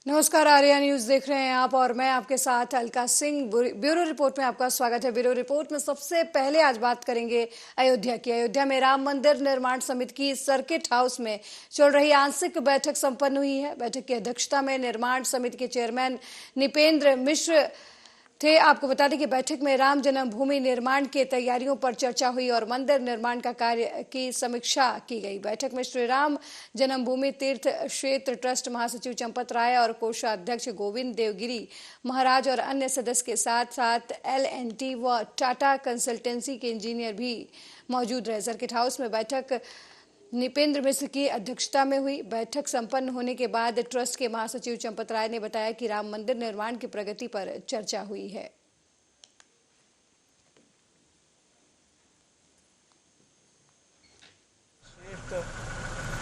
नमस्कार, आर्या न्यूज देख रहे हैं आप और मैं आपके साथ अलका सिंह। ब्यूरो रिपोर्ट में आपका स्वागत है। ब्यूरो रिपोर्ट में सबसे पहले आज बात करेंगे अयोध्या की। अयोध्या में राम मंदिर निर्माण समिति की सर्किट हाउस में चल रही आंशिक बैठक संपन्न हुई है। बैठक की अध्यक्षता में निर्माण समिति के चेयरमैन निपेंद्र मिश्र थे। आपको बता दें कि बैठक में राम जन्मभूमि निर्माण की तैयारियों पर चर्चा हुई और मंदिर निर्माण का कार्य की समीक्षा की गई। बैठक में श्री राम जन्मभूमि तीर्थ क्षेत्र ट्रस्ट महासचिव चंपत राय और कोषाध्यक्ष गोविंद देवगिरी महाराज और अन्य सदस्य के साथ साथ L&T व टाटा कंसल्टेंसी के इंजीनियर भी मौजूद रहे। सर्किट हाउस में बैठक निपेंद्र मिश्र की अध्यक्षता में हुई। बैठक संपन्न होने के बाद ट्रस्ट के महासचिव चंपत राय ने बताया कि राम मंदिर निर्माण की प्रगति पर चर्चा हुई है।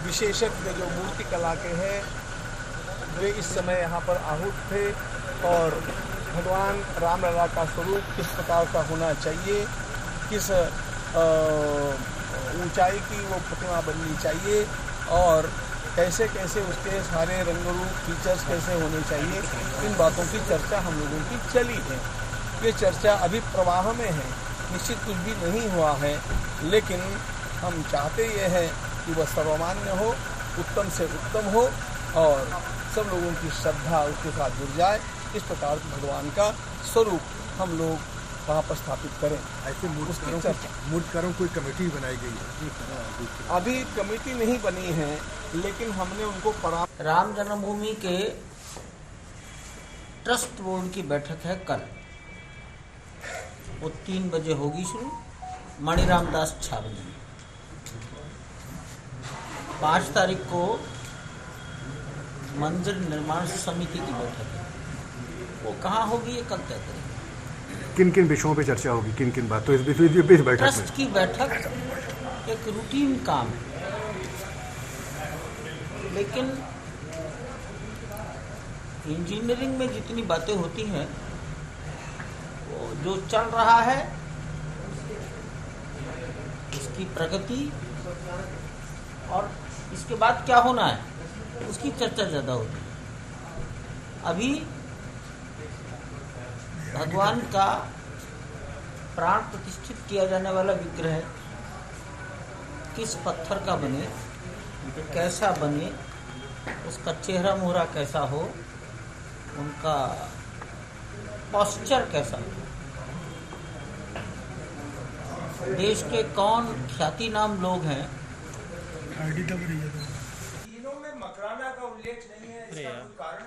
विशेषज्ञ जो मूर्ति कला के हैं वे इस समय यहाँ पर आहूत थे और भगवान रामलला का स्वरूप किस प्रकार का होना चाहिए, किस ऊंचाई की वो प्रतिमा बननी चाहिए और कैसे कैसे उसके सारे रंग रूप फीचर्स कैसे होने चाहिए, इन बातों की चर्चा हम लोगों की चली है। ये चर्चा अभी प्रवाह में है, निश्चित कुछ भी नहीं हुआ है, लेकिन हम चाहते ये हैं कि वह सर्वमान्य हो, उत्तम से उत्तम हो और सब लोगों की श्रद्धा उसके साथ जुड़ जाए। इस प्रकार भगवान का स्वरूप हम लोग वहाँ पर स्थापित करें। ऐसे मूर्तिकारों कोई कमेटी बनाई गई है? अभी कमेटी नहीं बनी है, लेकिन हमने उनको राम जन्मभूमि के ट्रस्ट बोर्ड की बैठक है कल, वो 3 बजे होगी शुरू, मणिराम दास छावनी में। 5 तारीख को मंदिर निर्माण समिति की बैठक है, वो कहाँ होगी ये कल तय करेंगे। किन किन विषयों पे चर्चा होगी, किन किन बातों इस बैठक में? ट्रस्ट की बैठक एक रूटीन काम है, लेकिन इंजीनियरिंग में जितनी बातें होती हैं वो जो चल रहा है उसकी प्रगति और इसके बाद क्या होना है उसकी चर्चा ज़्यादा होती है। अभी भगवान का प्राण प्रतिष्ठित किया जाने वाला विग्रह किस पत्थर का बने, कैसा बने, उसका चेहरा मोहरा कैसा हो, उनका पोस्चर कैसा हो, देश के कौन ख्याति नाम लोग हैं। तीनों में मकराना का उल्लेख नहीं है, इसका कोई कारण?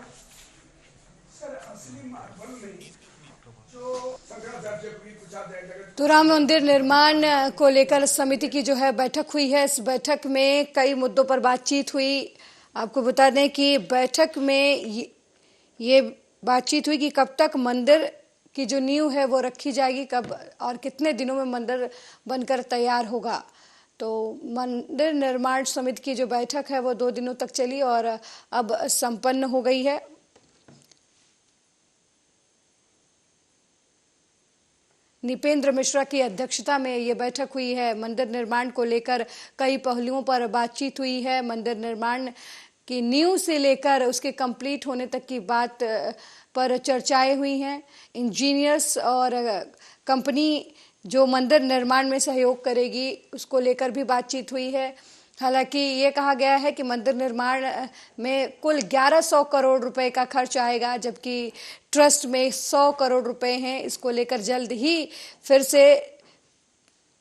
सर असली मार्बल में तो राम मंदिर निर्माण को लेकर समिति की जो है बैठक हुई है। इस बैठक में कई मुद्दों पर बातचीत हुई। आपको बता दें कि बैठक में ये बातचीत हुई कि कब तक मंदिर की जो नींव है वो रखी जाएगी, कब और कितने दिनों में मंदिर बनकर तैयार होगा। तो मंदिर निर्माण समिति की जो बैठक है वो 2 दिनों तक चली और अब संपन्न हो गई है। निपेंद्र मिश्रा की अध्यक्षता में ये बैठक हुई है। मंदिर निर्माण को लेकर कई पहलुओं पर बातचीत हुई है। मंदिर निर्माण की नींव से लेकर उसके कंप्लीट होने तक की बात पर चर्चाएं हुई हैं। इंजीनियर्स और कंपनी जो मंदिर निर्माण में सहयोग करेगी उसको लेकर भी बातचीत हुई है। हालांकि ये कहा गया है कि मंदिर निर्माण में कुल 1100 करोड़ रुपए का खर्च आएगा, जबकि ट्रस्ट में 100 करोड़ रुपए हैं। इसको लेकर जल्द ही फिर से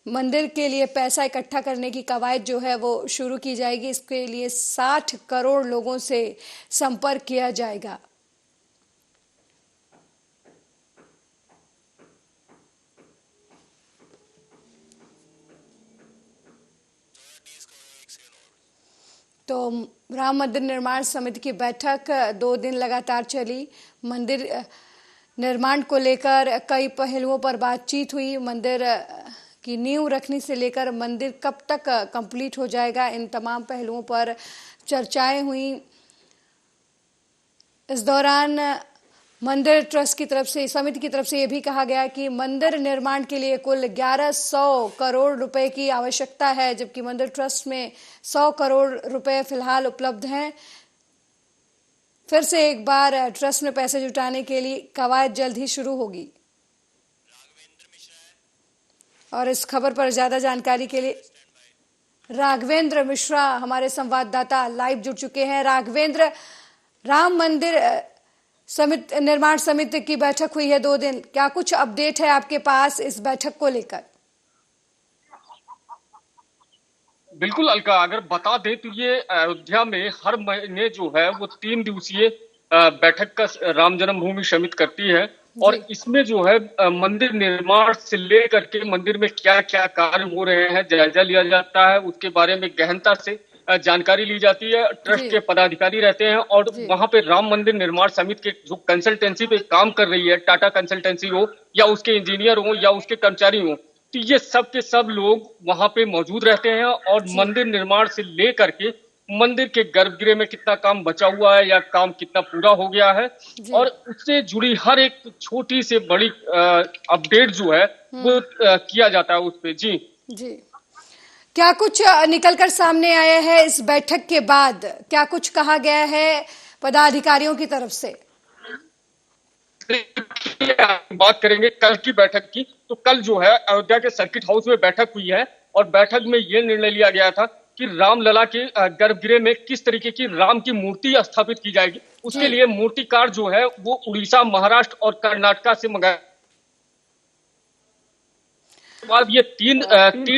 मंदिर के लिए पैसा इकट्ठा करने की कवायद जो है वो शुरू की जाएगी। इसके लिए 60 करोड़ लोगों से संपर्क किया जाएगा। तो राम मंदिर निर्माण समिति की बैठक 2 दिन लगातार चली। मंदिर निर्माण को लेकर कई पहलुओं पर बातचीत हुई। मंदिर की नींव रखने से लेकर मंदिर कब तक कंप्लीट हो जाएगा, इन तमाम पहलुओं पर चर्चाएं हुई। इस दौरान मंदिर ट्रस्ट की तरफ से, समिति की तरफ से ये भी कहा गया कि मंदिर निर्माण के लिए कुल 1100 करोड़ रुपए की आवश्यकता है, जबकि मंदिर ट्रस्ट में 100 करोड़ रुपए फिलहाल उपलब्ध हैं। फिर से एक बार ट्रस्ट में पैसे जुटाने के लिए कवायद जल्द ही शुरू होगी। और इस खबर पर ज्यादा जानकारी के लिए राघवेंद्र मिश्रा हमारे संवाददाता लाइव जुड़ चुके हैं। राघवेंद्र, राम मंदिर निर्माण समिति की बैठक हुई है 2 दिन, क्या कुछ अपडेट है आपके पास इस बैठक को लेकर? बिल्कुल अलका, अगर बता दें तो ये अयोध्या में हर महीने जो है वो 3 दिवसीय बैठक का राम जन्मभूमि समिति करती है। और इसमें जो है मंदिर निर्माण से लेकर के मंदिर में क्या क्या कार्य हो रहे हैं जायजा लिया जाता है, उसके बारे में गहनता से जानकारी ली जाती है। ट्रस्ट के पदाधिकारी रहते हैं और वहां पे राम मंदिर निर्माण समिति के जो कंसल्टेंसी पे काम कर रही है, टाटा कंसल्टेंसी हो या उसके इंजीनियर हो या उसके कर्मचारी हो, तो ये सब के सब लोग वहां पे मौजूद रहते हैं और मंदिर निर्माण से लेकर के मंदिर के गर्भगृह में कितना काम बचा हुआ है या काम कितना पूरा हो गया है और उससे जुड़ी हर एक छोटी से बड़ी अपडेट जो है वो किया जाता है उस पे। जी जी, क्या कुछ निकलकर सामने आया है इस बैठक के बाद? क्या कुछ कहा गया है पदाधिकारियों की तरफ से? बात करेंगे कल की बैठक की, तो कल जो है अयोध्या के सर्किट हाउस में बैठक हुई है और बैठक में ये निर्णय लिया गया था कि रामलला के गर्भगृह में किस तरीके की राम की मूर्ति स्थापित की जाएगी। उसके लिए मूर्तिकार जो है वो उड़ीसा, महाराष्ट्र और कर्नाटक से मंगाया। बाद ये तीन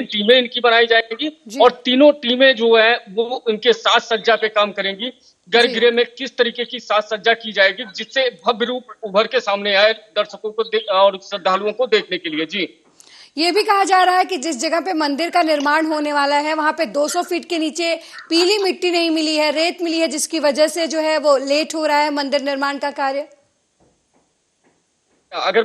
टीमें इनकी बनाई जाएंगी और तीनों टीमें जो है वो इनके साज सज्जा पे काम करेंगी। गर्भगृह में किस तरीके की साज सज्जा की जाएगी जिससे भव्य रूप उभर के सामने आए दर्शकों को और श्रद्धालुओं को देखने के लिए। जी, ये भी कहा जा रहा है कि जिस जगह पे मंदिर का निर्माण होने वाला है वहां पे 200 फीट के नीचे पीली मिट्टी नहीं मिली है, रेत मिली है, जिसकी वजह से जो है वो लेट हो रहा है मंदिर निर्माण का कार्य। अगर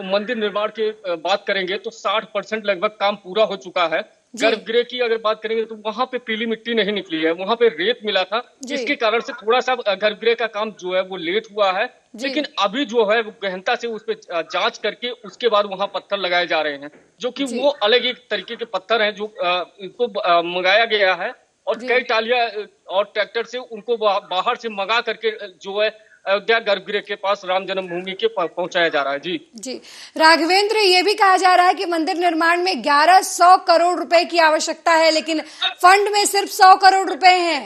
मंदिर निर्माण की बात करेंगे तो 60% लगभग काम पूरा हो चुका है। गर्भगृह की अगर बात करेंगे तो वहां पे पीली मिट्टी नहीं निकली है, वहां पे रेत मिला था, जिसके कारण से थोड़ा सा गर्भगृह का काम जो है वो लेट हुआ है। लेकिन अभी जो है वो गहनता से उस पर जांच करके उसके बाद वहां पत्थर लगाए जा रहे हैं, जो कि वो अलग एक तरीके के पत्थर हैं जो इनको मंगाया गया है और कई टालियां और ट्रैक्टर से उनको बाहर से मंगा करके जो है अयोध्या गर्भगृह के पास राम जन्मभूमि के पहुंचाया जा रहा है। जी जी, राघवेंद्र, ये भी कहा जा रहा है कि मंदिर निर्माण में 1100 करोड़ रुपए की आवश्यकता है, लेकिन फंड में सिर्फ 100 करोड़ रुपए हैं।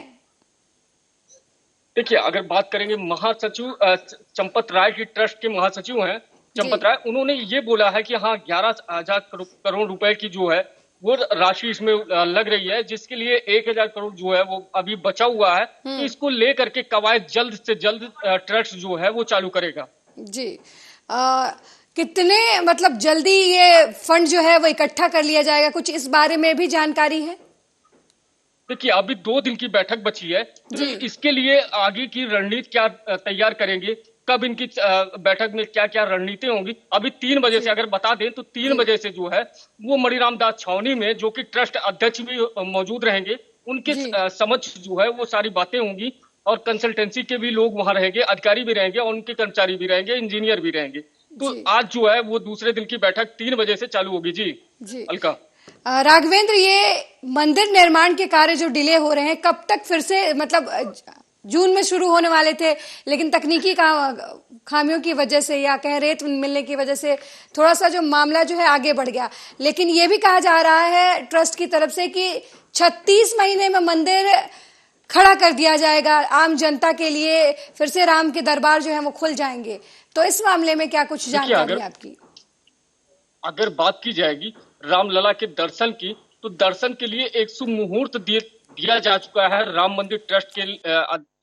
देखिए, अगर बात करेंगे महासचिव चंपत राय की ट्रस्ट के महासचिव हैं चंपत राय, उन्होंने ये बोला है कि हाँ 11,000 करोड़ रुपए की जो है वो राशि इसमें लग रही है, जिसके लिए 1,000 करोड़ जो है वो अभी बचा हुआ है। तो इसको लेकर के कवायद जल्द से जल्द ट्रस्ट जो है वो चालू करेगा। जी, कितने मतलब जल्दी ये फंड जो है वो इकट्ठा कर लिया जाएगा, कुछ इस बारे में भी जानकारी है? देखिए, अभी 2 दिन की बैठक बची है, तो इसके लिए आगे की रणनीति क्या तैयार करेंगे, कब इनकी बैठक में क्या क्या रणनीति होंगी। अभी 3 बजे से अगर बता दें तो 3 बजे से जो है वो मणिराम दास छावनी में, जो कि ट्रस्ट अध्यक्ष भी मौजूद रहेंगे, उनके समक्ष जो है वो सारी बातें होंगी और कंसल्टेंसी के भी लोग वहां रहेंगे, अधिकारी भी रहेंगे और उनके कर्मचारी भी रहेंगे, इंजीनियर भी रहेंगे। तो आज जो है वो दूसरे दिन की बैठक 3 बजे से चालू होगी। जी अलका। राघवेंद्र, ये मंदिर निर्माण के कार्य जो डिले हो रहे हैं, कब तक फिर से, मतलब जून में शुरू होने वाले थे, लेकिन तकनीकी खामियों की वजह से या कह रेत मिलने की वजह से थोड़ा सा जो मामला जो है आगे बढ़ गया। लेकिन ये भी कहा जा रहा है ट्रस्ट की तरफ से कि 36 महीने में मंदिर खड़ा कर दिया जाएगा आम जनता के लिए, फिर से राम के दरबार जो है वो खुल जाएंगे। तो इस मामले में क्या कुछ जानकारी आपकी? अगर बात की जाएगी रामलला के दर्शन की, तो दर्शन के लिए एक शुभ मुहूर्त दिया जा चुका है राम मंदिर ट्रस्ट के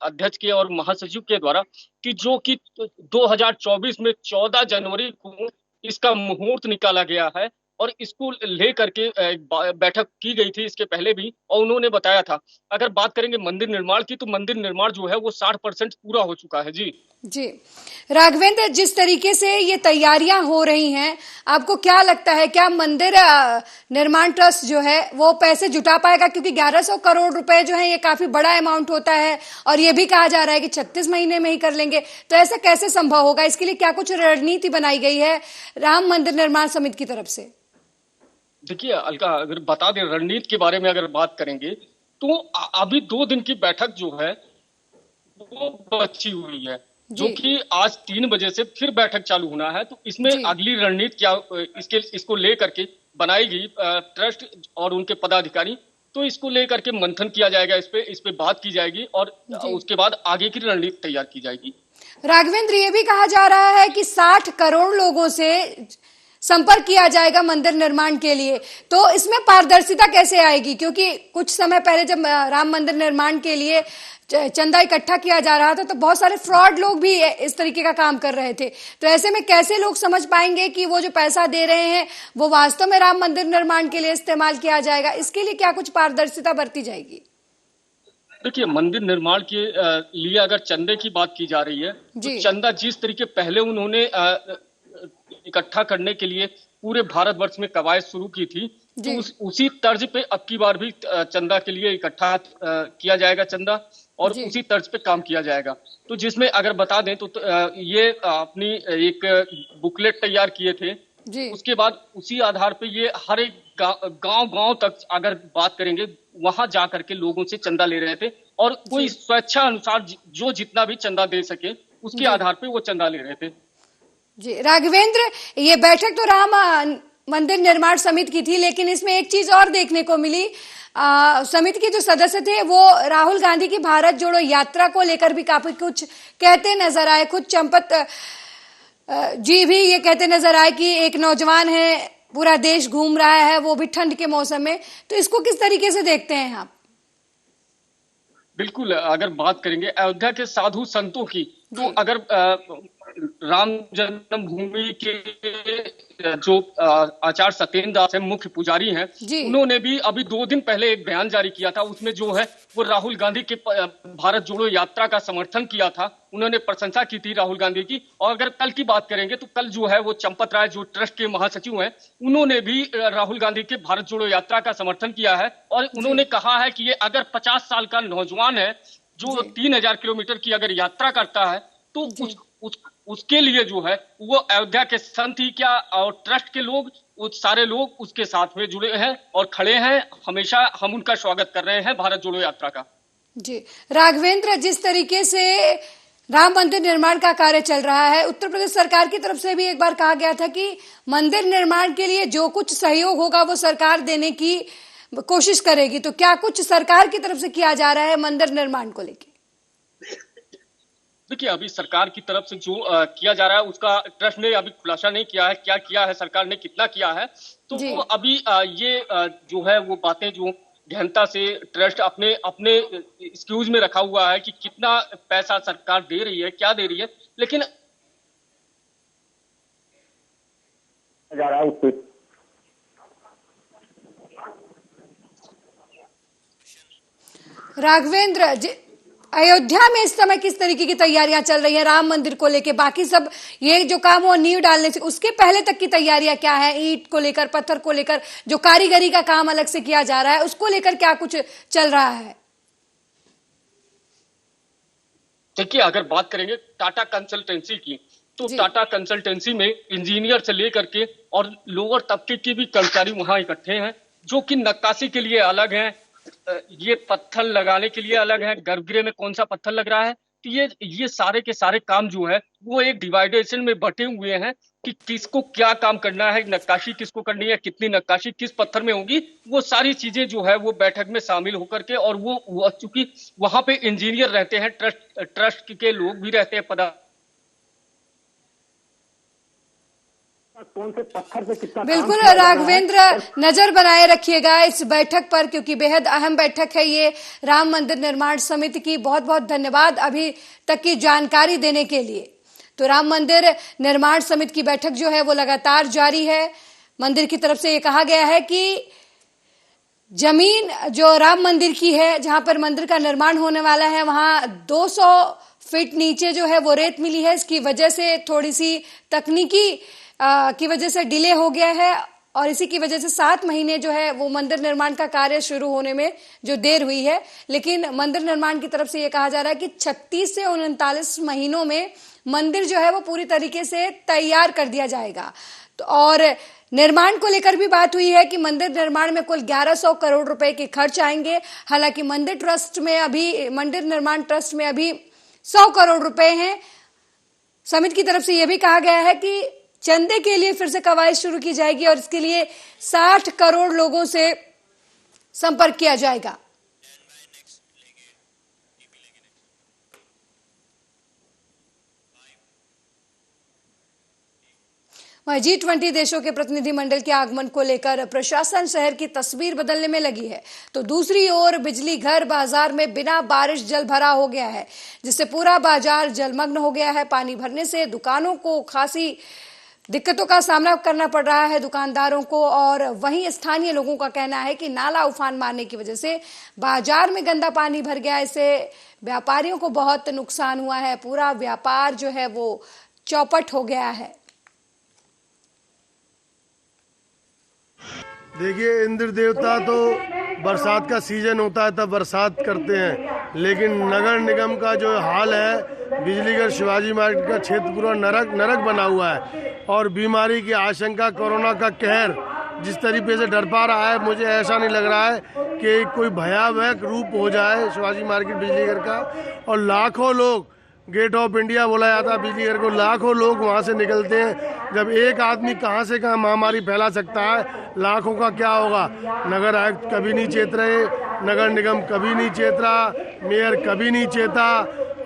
अध्यक्ष के और महासचिव के द्वारा, कि जो कि 2024 में 14 जनवरी को इसका मुहूर्त निकाला गया है और इसको लेकर के बैठक की गई थी इसके पहले भी, और उन्होंने बताया था। अगर बात करेंगे मंदिर निर्माण की, तो मंदिर निर्माण जो है वो 60% पूरा हो चुका है। जी राघवेंद्र, जिस तरीके से ये तैयारियां हो रही हैं, आपको क्या लगता है, क्या मंदिर निर्माण ट्रस्ट जो है वो पैसे जुटा पाएगा? क्योंकि 1100 करोड़ रुपए जो है ये काफी बड़ा अमाउंट होता है और ये भी कहा जा रहा है कि 36 महीने में ही कर लेंगे, तो ऐसा कैसे संभव होगा? इसके लिए क्या कुछ रणनीति बनाई गई है राम मंदिर निर्माण समिति की तरफ से? देखिए अलका, अगर बता दें रणनीति के बारे में अगर बात करेंगे तो अभी 2 दिन की बैठक जो है वो बची हुई है, जो जी कि आज 3 बजे से फिर बैठक चालू होना है। तो इसमें जी अगली रणनीति क्या इसको लेकर के बनाई गई ट्रस्ट और उनके पदाधिकारी, तो इसको लेकर के मंथन किया जाएगा, इस पे बात की जाएगी और जी। उसके बाद आगे की रणनीति तैयार की जाएगी। राघवेंद्र, ये भी कहा जा रहा है कि 60 करोड़ लोगों से संपर्क किया जाएगा मंदिर निर्माण के लिए, तो इसमें पारदर्शिता कैसे आएगी? क्योंकि कुछ समय पहले जब राम मंदिर निर्माण के लिए चंदा इकट्ठा किया जा रहा था तो बहुत सारे फ्रॉड लोग भी इस तरीके का काम कर रहे थे। तो ऐसे में कैसे लोग समझ पाएंगे कि वो जो पैसा दे रहे हैं वो वास्तव में राम मंदिर निर्माण के लिए इस्तेमाल किया जाएगा? इसके लिए क्या कुछ पारदर्शिता बरती जाएगी? देखिए, मंदिर निर्माण के लिए अगर चंदे की बात की जा रही है तो चंदा जिस तरीके पहले उन्होंने इकट्ठा करने के लिए पूरे भारतवर्ष में कवायद शुरू की थी, तो उसी तर्ज पे अब की बार भी चंदा के लिए इकट्ठा किया जाएगा चंदा, और उसी तर्ज पे काम किया जाएगा। तो जिसमें अगर बता दें तो ये अपनी एक बुकलेट तैयार किए थे, उसके बाद उसी आधार पे ये हर एक गांव तक अगर बात करेंगे वहां जा करके लोगों से चंदा ले रहे थे, और कोई स्वेच्छा अनुसार जो जितना भी चंदा दे सके उसके आधार पे वो चंदा ले रहे थे। जी राघवेंद्र, ये बैठक तो राम मंदिर निर्माण समिति की थी, लेकिन इसमें एक चीज और देखने को मिली। समिति के जो सदस्य थे वो राहुल गांधी की भारत जोड़ो यात्रा को लेकर भी काफी कुछ कहते नजर आए। खुद चंपत जी भी ये कहते नजर आए कि एक नौजवान है, पूरा देश घूम रहा है, वो भी ठंड के मौसम में। तो इसको किस तरीके से देखते हैं आप? बिल्कुल, अगर बात करेंगे अयोध्या के साधु संतों की, तो अगर राम जन्मभूमि के जो आचार्य सत्येंद्र दास है, मुख्य पुजारी हैं, उन्होंने भी अभी 2 दिन पहले एक बयान जारी किया था। उसमें जो है वो राहुल गांधी के भारत जोड़ो यात्रा का समर्थन किया था, उन्होंने प्रशंसा की थी राहुल गांधी की। और अगर कल की बात करेंगे तो कल जो है वो चंपत राय जो ट्रस्ट के महासचिव हैं, उन्होंने भी राहुल गांधी के भारत जोड़ो यात्रा का समर्थन किया है, और उन्होंने कहा है कि ये अगर 50 साल का नौजवान है जो 3000 किलोमीटर की अगर यात्रा करता है तो उसके लिए जो है वो अयोध्या के संत ही क्या और ट्रस्ट के लोग, वो सारे लोग उसके साथ में जुड़े हैं और खड़े हैं। हमेशा हम उनका स्वागत कर रहे हैं भारत जोड़ो यात्रा का। जी राघवेंद्र, जिस तरीके से राम मंदिर निर्माण का कार्य चल रहा है, उत्तर प्रदेश सरकार की तरफ से भी एक बार कहा गया था कि मंदिर निर्माण के लिए जो कुछ सहयोग होगा वो सरकार देने की कोशिश करेगी। तो क्या कुछ सरकार की तरफ से किया जा रहा है मंदिर निर्माण को लेकर? देखिए, अभी सरकार की तरफ से जो किया जा रहा है उसका ट्रस्ट ने अभी खुलासा नहीं किया है, क्या किया है सरकार ने, कितना किया है। तो वो अभी ये जो है वो बातें जो गहनता से ट्रस्ट अपने एक्सक्यूज में रखा हुआ है कि कितना पैसा सरकार दे रही है, क्या दे रही है, लेकिन जा रहा है राघवेंद्र, अयोध्या में इस समय किस तरीके की तैयारियां चल रही है राम मंदिर को लेके? बाकी सब ये जो काम वो नींव डालने से उसके पहले तक की तैयारियां क्या है? ईंट को लेकर, पत्थर को लेकर, जो कारीगरी का काम अलग से किया जा रहा है उसको लेकर क्या कुछ चल रहा है? देखिए, अगर बात करेंगे टाटा कंसल्टेंसी की, तो टाटा कंसल्टेंसी में इंजीनियर से लेकर के और लोअर तबके के भी कर्मचारी वहां इकट्ठे हैं, जो कि नक्काशी के लिए अलग हैं, ये पत्थर लगाने के लिए अलग है, गर्भगृह में कौन सा पत्थर लग रहा है। तो ये सारे के सारे काम जो है वो एक डिवाइडेशन में बटे हुए हैं कि किसको क्या काम करना है, नक्काशी किसको करनी है, कितनी नक्काशी किस पत्थर में होगी, वो सारी चीजें जो है वो बैठक में शामिल होकर के, और वो चूंकि वहां पे इंजीनियर रहते हैं, ट्रस्ट के लोग भी रहते हैं, कौन से पत्थर पे कितना। बिल्कुल राघवेंद्र, नजर बनाए रखिएगा इस बैठक पर, क्योंकि बेहद अहम बैठक है ये राम मंदिर निर्माण समिति की। बहुत बहुत धन्यवाद अभी तक की जानकारी देने के लिए। तो राम मंदिर निर्माण समिति की बैठक जो है वो लगातार जारी है। मंदिर की तरफ से ये कहा गया है कि जमीन जो राम मंदिर की है, जहां पर मंदिर का निर्माण होने वाला है, वहां 200 फीट नीचे जो है वो रेत मिली है। इसकी वजह से थोड़ी सी तकनीकी की वजह से डिले हो गया है, और इसी की वजह से 7 महीने जो है वो मंदिर निर्माण का कार्य शुरू होने में जो देर हुई है। लेकिन मंदिर निर्माण की तरफ से ये कहा जा रहा है कि 36 से 39 महीनों में मंदिर जो है वो पूरी तरीके से तैयार कर दिया जाएगा। तो और निर्माण को लेकर भी बात हुई है कि मंदिर निर्माण में कुल 1100 करोड़ रुपए के खर्च आएंगे। हालांकि मंदिर निर्माण ट्रस्ट में अभी 100 करोड़ रुपए हैं। समिति की तरफ से यह भी कहा गया है कि चंदे के लिए फिर से कवायद शुरू की जाएगी और इसके लिए 60 करोड़ लोगों से संपर्क किया जाएगा। वहीं G20 देशों के प्रतिनिधिमंडल के आगमन को लेकर प्रशासन शहर की तस्वीर बदलने में लगी है, तो दूसरी ओर बिजली घर बाजार में बिना बारिश जल भरा हो गया है, जिससे पूरा बाजार जलमग्न हो गया है। पानी भरने से दुकानों को खासी दिक्कतों का सामना करना पड़ रहा है दुकानदारों को, और वहीं स्थानीय लोगों का कहना है कि नाला उफान मारने की वजह से बाजार में गंदा पानी भर गया। इससे व्यापारियों को बहुत नुकसान हुआ है, पूरा व्यापार जो है वो चौपट हो गया है। देखिए, इंद्र देवता तो बरसात का सीजन होता है तब बरसात करते हैं, लेकिन नगर निगम का जो हाल है, बिजलीघर शिवाजी मार्केट का क्षेत्र पूरा नरक बना हुआ है और बीमारी की आशंका, कोरोना का कहर जिस तरीके से डर पा रहा है, मुझे ऐसा नहीं लग रहा है कि कोई भयावह रूप हो जाए शिवाजी मार्केट बिजलीघर का। और लाखों लोग, गेट ऑफ इंडिया बोला जाता है बिजलीघर को, लाखों लोग वहाँ से निकलते हैं। जब एक आदमी कहाँ से कहाँ महामारी फैला सकता है, लाखों का क्या होगा। नगर आयुक्त कभी नहीं चेत रहे, नगर निगम कभी नहीं चेत रहा, मेयर कभी नहीं चेता।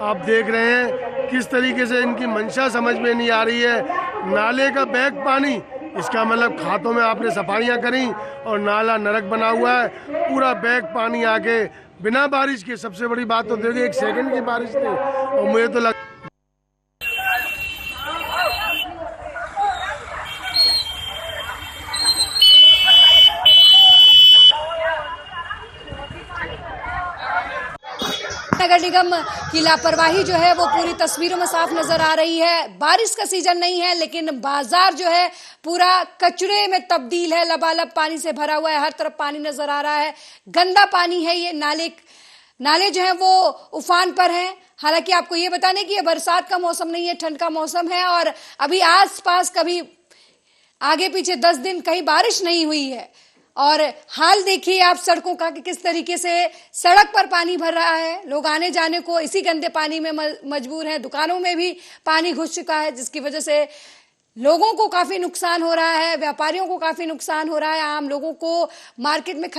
आप देख रहे हैं किस तरीके से इनकी मंशा समझ में नहीं आ रही है। नाले का बैग पानी, इसका मतलब खातों में आपने सफाइयाँ करी और नाला नरक बना हुआ है, पूरा बैग पानी आके बिना बारिश के। सबसे बड़ी बात तो देखिए, 1 सेकंड की बारिश थी और मुझे तो नगर निगम की लापरवाही जो है वो पूरी तस्वीरों में साफ नजर आ रही है। बारिश का सीजन नहीं है, लेकिन बाजार जो है पूरा कचरे में तब्दील है, लबालब पानी से भरा हुआ है, हर तरफ पानी नजर आ रहा है, गंदा पानी है। ये नाले जो है वो उफान पर हैं। हालांकि आपको ये बताने कि ये बरसात का मौसम नहीं है, ठंड का मौसम है, और अभी आसपास कभी आगे पीछे 10 दिन कहीं बारिश नहीं हुई है। और हाल देखिए आप सड़कों का कि किस तरीके से सड़क पर पानी भर रहा है, लोग आने जाने को इसी गंदे पानी में मजबूर हैं। दुकानों में भी पानी घुस चुका है, जिसकी वजह से लोगों को काफी नुकसान हो रहा है, व्यापारियों को काफी नुकसान हो रहा है। आम लोगों को मार्केट में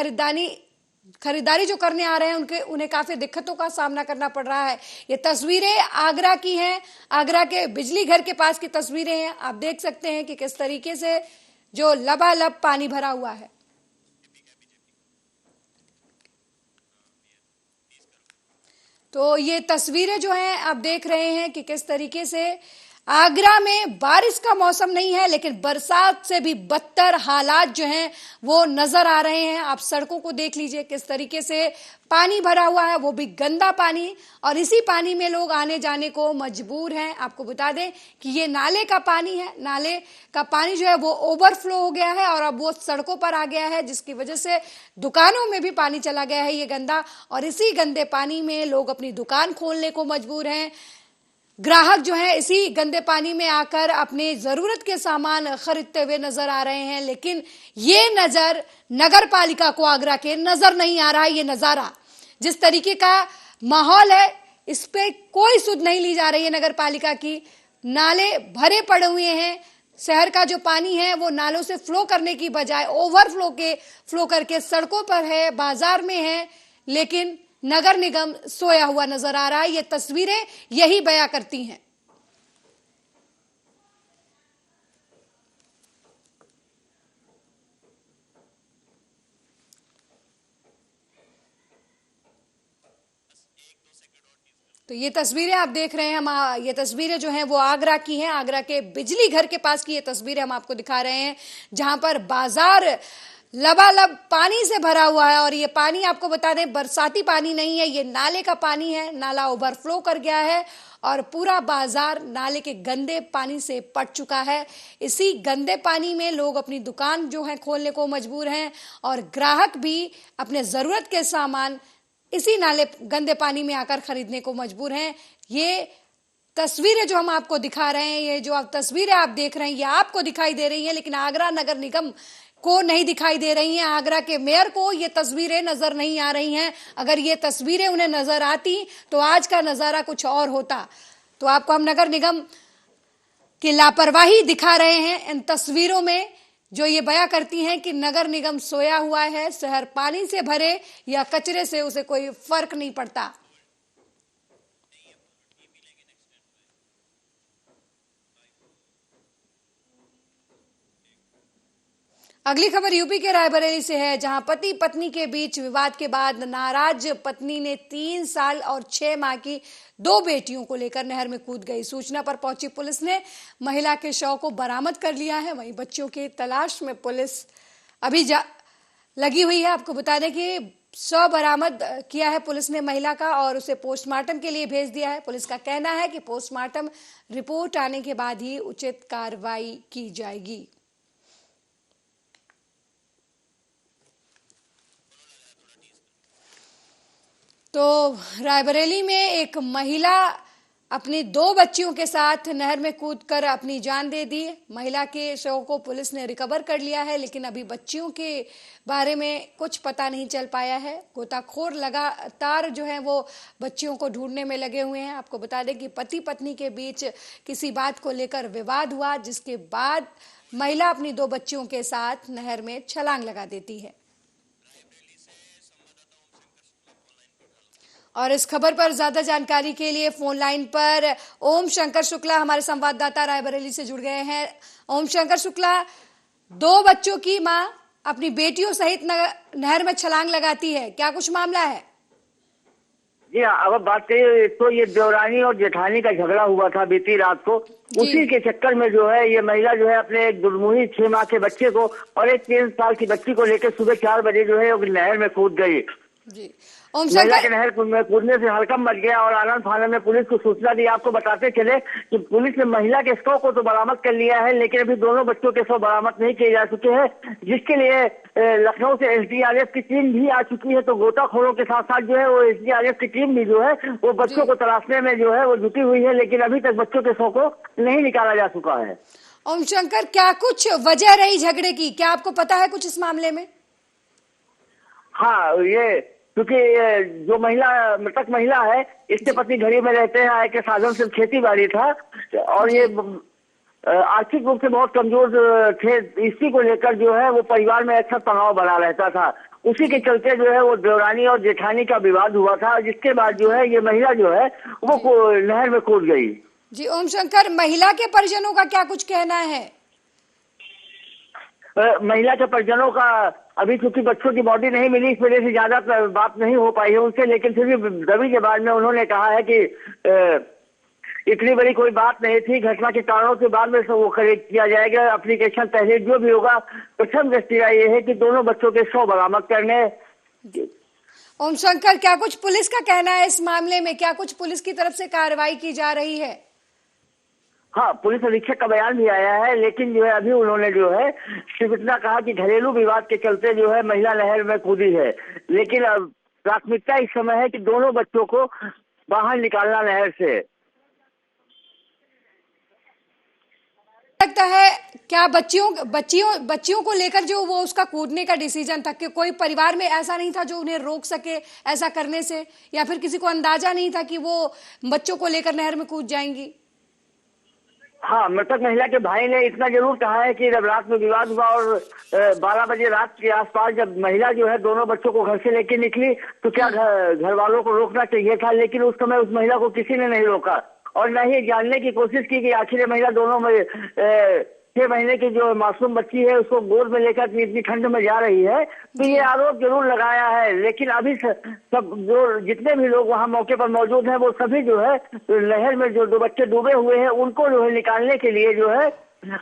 खरीदारी जो करने आ रहे हैं उन्हें काफी दिक्कतों का सामना करना पड़ रहा है। ये तस्वीरें आगरा की हैं, आगरा के बिजली घर के पास की तस्वीरें हैं। आप देख सकते हैं कि किस तरीके से जो लबालब पानी भरा हुआ है। तो ये तस्वीरें जो हैं आप देख रहे हैं कि किस तरीके से आगरा में बारिश का मौसम नहीं है, लेकिन बरसात से भी बदतर हालात जो हैं वो नजर आ रहे हैं। आप सड़कों को देख लीजिए किस तरीके से पानी भरा हुआ है, वो भी गंदा पानी, और इसी पानी में लोग आने जाने को मजबूर हैं। आपको बता दें कि ये नाले का पानी है, नाले का पानी जो है वो ओवरफ्लो हो गया है और अब वो सड़कों पर आ गया है, जिसकी वजह से दुकानों में भी पानी चला गया है ये गंदा, और इसी गंदे पानी में लोग अपनी दुकान खोलने को मजबूर हैं। ग्राहक जो है इसी गंदे पानी में आकर अपने जरूरत के सामान खरीदते हुए नजर आ रहे हैं, लेकिन ये नजर नगर पालिका को आगरा के नजर नहीं आ रहा है। ये नजारा, जिस तरीके का माहौल है, इस पे कोई सुध नहीं ली जा रही है नगर पालिका की। नाले भरे पड़े हुए हैं, शहर का जो पानी है वो नालों से फ्लो करने की बजाय फ्लो करके सड़कों पर है, बाजार में है, लेकिन नगर निगम सोया हुआ नजर आ रहा है। ये तस्वीरें यही बयां करती हैं। तो ये तस्वीरें आप देख रहे हैं, ये तस्वीरें जो हैं वो आगरा की हैं, आगरा के बिजली घर के पास की ये तस्वीरें हम आपको दिखा रहे हैं, जहां पर बाजार लबालब पानी से भरा हुआ है। और ये पानी आपको बता दें बरसाती पानी नहीं है, ये नाले का पानी है। नाला ओवरफ्लो कर गया है और पूरा बाजार नाले के गंदे पानी से पट चुका है। इसी गंदे पानी में लोग अपनी दुकान जो है खोलने को मजबूर हैं और ग्राहक भी अपने जरूरत के सामान इसी नाले गंदे पानी में आकर खरीदने को मजबूर हैं। ये तस्वीरें जो हम आपको दिखा रहे हैं, ये जो आप तस्वीरें आप देख रहे हैं, ये आपको दिखाई दे रही हैं, लेकिन आगरा नगर निगम को नहीं दिखाई दे रही हैं। आगरा के मेयर को ये तस्वीरें नजर नहीं आ रही हैं। अगर ये तस्वीरें उन्हें नजर आती तो आज का नजारा कुछ और होता। तो आपको हम नगर निगम की लापरवाही दिखा रहे हैं इन तस्वीरों में, जो ये बयां करती हैं कि नगर निगम सोया हुआ है, शहर पानी से भरे या कचरे से उसे कोई फर्क नहीं पड़ता। अगली खबर यूपी के रायबरेली से है, जहां पति पत्नी के बीच विवाद के बाद नाराज पत्नी ने 3 साल और 6 माह की 2 बेटियों को लेकर नहर में कूद गई। सूचना पर पहुंची पुलिस ने महिला के शव को बरामद कर लिया है। वहीं बच्चियों की तलाश में पुलिस अभी लगी हुई है। आपको बता दें कि शव बरामद किया है पुलिस ने महिला का और उसे पोस्टमार्टम के लिए भेज दिया है। पुलिस का कहना है कि पोस्टमार्टम रिपोर्ट आने के बाद ही उचित कार्रवाई की जाएगी। तो रायबरेली में एक महिला अपनी 2 बच्चियों के साथ नहर में कूदकर अपनी जान दे दी। महिला के शव को पुलिस ने रिकवर कर लिया है, लेकिन अभी बच्चियों के बारे में कुछ पता नहीं चल पाया है। गोताखोर लगातार जो है वो बच्चियों को ढूंढने में लगे हुए हैं। आपको बता दें कि पति पत्नी के बीच किसी बात को लेकर विवाद हुआ, जिसके बाद महिला अपनी 2 बच्चियों के साथ नहर में छलांग लगा देती है। और इस खबर पर ज्यादा जानकारी के लिए फोन लाइन पर ओम शंकर शुक्ला हमारे संवाददाता रायबरेली से जुड़ गए हैं। ओम शंकर शुक्ला, 2 बच्चों की मां अपनी बेटियों सहित नहर में छलांग लगाती है, क्या कुछ मामला है? जी हाँ, अगर बात करें तो ये देवरानी और जेठानी का झगड़ा हुआ था बीती रात को। उसी के चक्कर में जो है ये महिला जो है अपने एक दुर्मुही 6 माह के बच्चे को और एक 3 साल की बच्ची को लेकर सुबह 4 बजे जो है नहर में कूद गई। जी, महिला के नहर में कूदने से हड़कंप मच गया और आनंद थाना में पुलिस को सूचना दी। आपको बताते चले कि पुलिस ने महिला के शव को तो बरामद कर लिया है, लेकिन अभी दोनों बच्चों के शव बरामद नहीं किए जा चुके हैं, जिसके लिए लखनऊ से एसडीआरएफ की टीम भी आ चुकी है। तो गोताखोरों के साथ साथ जो है वो एसडीआरएफ की टीम भी जो है वो बच्चों को तलाशने में जो है वो जुटी हुई है, लेकिन अभी तक बच्चों के शव को नहीं निकाला जा चुका है। ओम शंकर, क्या कुछ वजह रही झगड़े की, क्या आपको पता है कुछ इस मामले में? हाँ, ये क्योंकि जो मृतक महिला है, इसके पति घड़ी में रहते हैं, आय के साधन सिर्फ खेती बाड़ी था और ये आर्थिक रूप से बहुत कमजोर थे। इसी को लेकर जो है वो परिवार में अक्सर तनाव बना रहता था। उसी के चलते जो है वो देवरानी और जेठानी का विवाद हुआ था, जिसके बाद जो है ये महिला जो है वो नहर में कूद गई। जी ओम शंकर, महिला के परिजनों का क्या कुछ कहना है? महिला के परिजनों का अभी चूंकि बच्चों की बॉडी नहीं मिली, इस वजह से ज्यादा बात नहीं हो पाई है उनसे, लेकिन फिर भी दबी जबान में उन्होंने कहा है कि इतनी बड़ी कोई बात नहीं थी। घटना के कारणों के बाद में वो किया जाएगा, एप्लीकेशन पहले जो भी होगा। प्रथम दृष्टया ये है कि दोनों बच्चों के शव बरामद करने। ओम शंकर, क्या कुछ पुलिस का कहना है इस मामले में? क्या कुछ पुलिस की तरफ से कार्रवाई की जा रही है? हाँ, पुलिस अधीक्षक का बयान भी आया है, लेकिन जो है अभी उन्होंने जो है सिर्फ इतना कहा कि घरेलू विवाद के चलते जो है महिला नहर में कूदी है, लेकिन अब प्राथमिकता इस समय है कि दोनों बच्चों को बाहर निकालना नहर से। लगता है क्या बच्चियों को लेकर जो वो उसका कूदने का डिसीजन था कि कोई परिवार में ऐसा नहीं था जो उन्हें रोक सके ऐसा करने से, या फिर किसी को अंदाजा नहीं था कि वो बच्चों को लेकर नहर में कूद जाएंगी? हाँ, मृतक महिला के भाई ने इतना जरूर कहा है कि जब रात में विवाद हुआ और 12 बजे रात के आसपास जब महिला जो है दोनों बच्चों को घर से लेके निकली तो क्या घर वालों को रोकना चाहिए था, लेकिन उस समय उस महिला को किसी ने नहीं रोका और न ही जानने की कोशिश की कि आखिर महिला दोनों में 6 महीने की जो मासूम बच्ची है उसको गोद में लेकर इतनी ठंड में जा रही है। तो ये आरोप जरूर लगाया है, लेकिन अभी सब जो जितने भी लोग वहाँ मौके पर मौजूद हैं वो सभी जो है नहर में जो 2 बच्चे डूबे हुए हैं उनको जो है निकालने के लिए जो है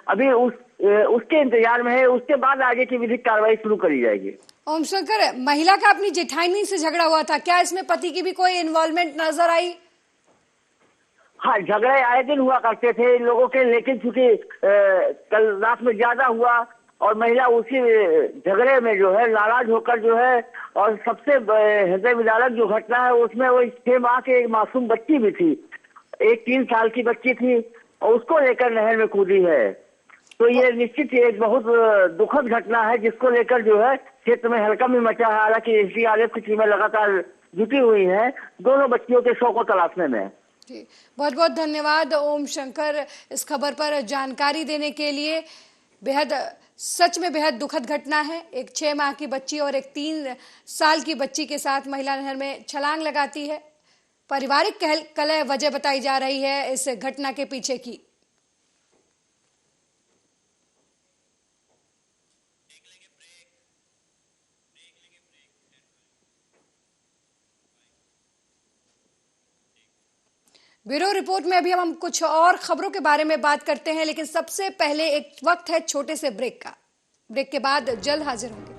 अभी उसके इंतजार में है। उसके बाद आगे की विधिक कार्रवाई शुरू करी जाएगी। ओम शंकर, महिला का अपनी जेठानी से झगड़ा हुआ था, क्या इसमें पति की भी कोई इन्वॉल्वमेंट नजर आई? हाँ, झगड़े आए दिन हुआ करते थे इन लोगों के, लेकिन चूंकि कल रात में ज्यादा हुआ और महिला उसी झगड़े में जो है नाराज होकर जो है, और सबसे हृदय विदारक जो घटना है उसमें वो 6 माह की एक मासूम बच्ची भी थी, एक 3 साल की बच्ची थी और उसको लेकर नहर में कूदी है। तो ये निश्चित ही एक बहुत दुखद घटना है, जिसको लेकर जो है क्षेत्र में हल्का भी मचा है। हालांकि एसडीआरएफ की टीमें लगातार जुटी हुई हैं दोनों बच्चियों के शव को तलाशने में। जी, बहुत बहुत धन्यवाद ओम शंकर इस खबर पर जानकारी देने के लिए। बेहद सच में बेहद दुखद घटना है। एक 6 माह की बच्ची और एक 3 साल की बच्ची के साथ महिला नहर में छलांग लगाती है। पारिवारिक कलह वजह बताई जा रही है इस घटना के पीछे की। ब्यूरो रिपोर्ट में अभी हम कुछ और खबरों के बारे में बात करते हैं, लेकिन सबसे पहले एक वक्त है छोटे से ब्रेक का। ब्रेक के बाद जल्द हाजिर होंगे।